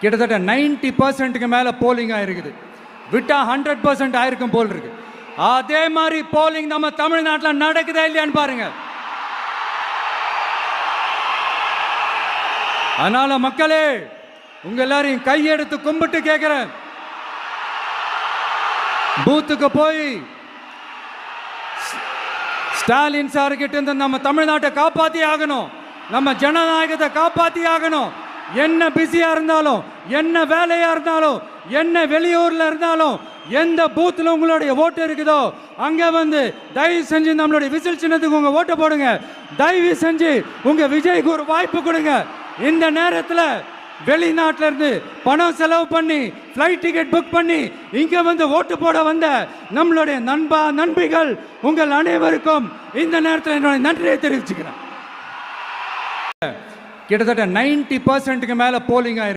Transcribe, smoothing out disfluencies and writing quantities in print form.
கிட்டத்தட்ட 90% மேல போலிங் ஆயிருக்குது. விட்டா 100% ஆயிருக்கும் போல் இருக்கு. அதே மாதிரி போலிங் நம்ம தமிழ்நாட்டில் நடக்குதா இல்லையான்னு பாருங்க. அதனால மக்களே, உங்க எல்லாரையும் கையெடுத்து கும்பிட்டு கேட்கிறேன், பூத்துக்கு போய் ஸ்டாலின் சார் கிட்ட இருந்து நம்ம தமிழ்நாட்டை காப்பாத்தி ஆகணும், நம்ம ஜனநாயகத்தை காப்பாத்தி ஆகணும். என்ன பிஸியா இருந்தாலும், என்ன வேலையா இருந்தாலும், என்ன வெளியூர்ல இருந்தாலும், எந்த பூத்துல உங்களுடைய ஓட்டு இருக்குதோ அங்க வந்து தயவு செஞ்சு நம்மளுடைய விசில் சின்னத்துக்கு உங்க ஓட்டு போடுங்க. தயவு செஞ்சு உங்க விஜய்க்கு ஒரு வாய்ப்பு கொடுங்க. இந்த நேரத்தில் வெளிநாட்டில இருந்து பணம் செலவு பண்ணி ஃப்ளைட் டிக்கெட் புக் பண்ணி இங்க வந்து ஓட்டு போட வந்த நம்மளுடைய நண்பிகள் உங்கள் அனைவருக்கும் இந்த நேரத்தில் என்னுடைய நன்றியை தெரிவிச்சுக்கிறேன். கிட்டத்தட்ட 90% மேல போலிங் ஆயிருக்கு.